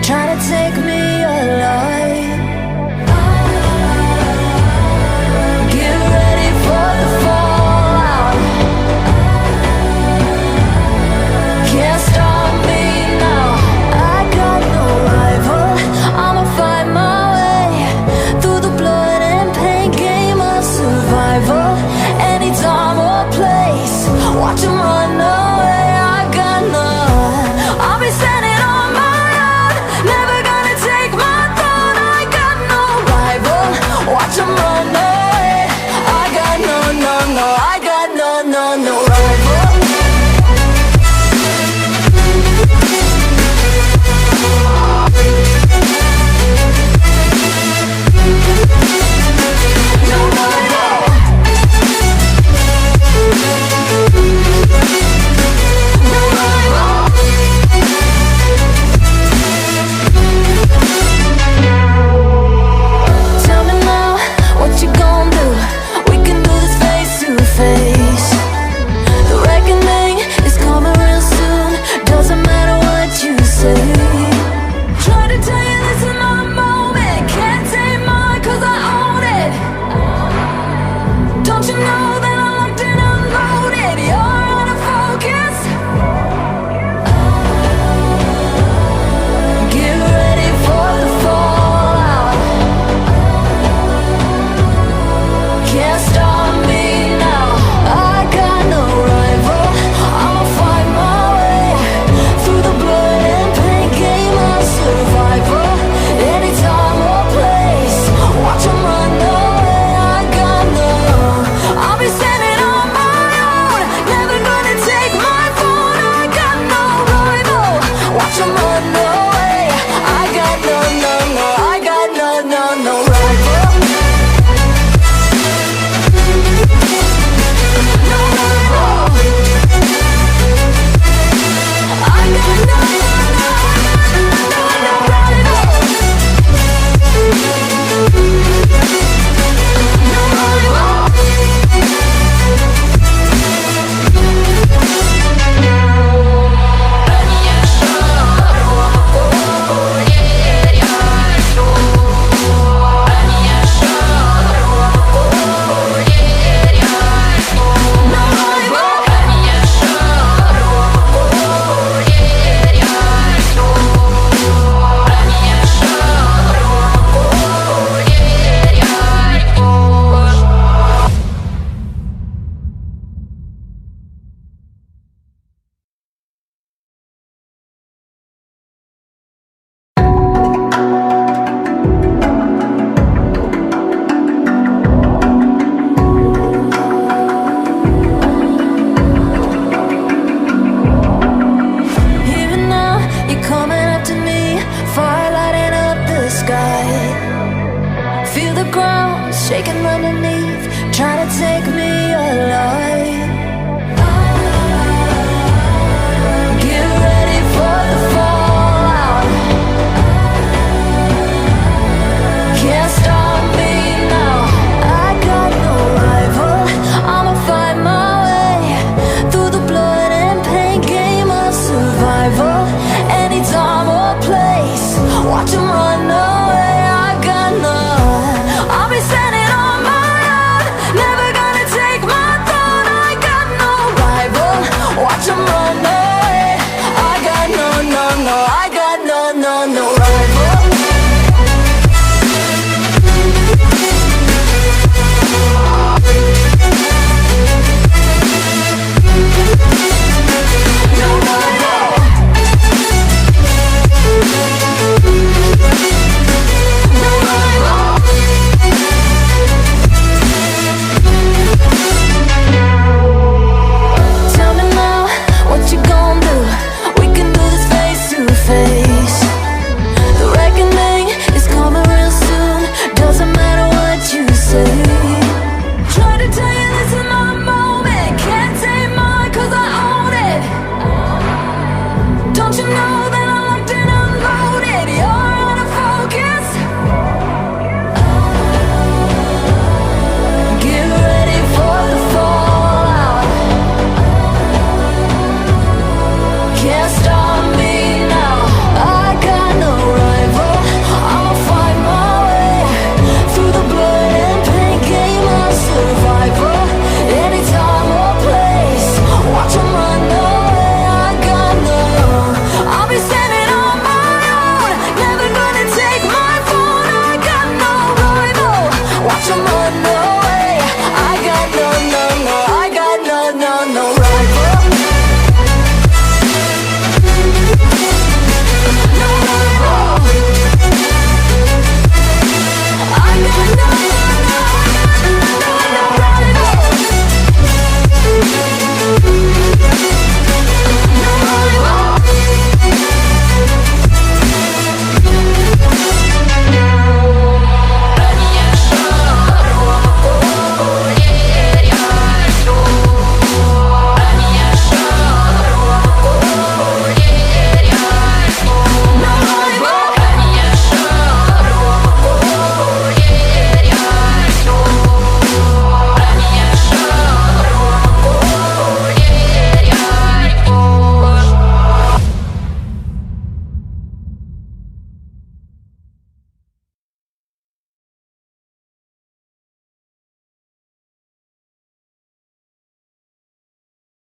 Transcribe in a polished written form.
trying to take me alive. Get ready for the fallout. Can't stop me now. I got no rival. I'ma fight my way through the blood and pain game of survival. Any time or place, watch 'em run away. I got none. I'll be standing on my own, never gonna take my throne. I got no rival. Watch 'em run away. I got no, no, no. I got no, no, no rival. Shaking underneath, trying to take me alive.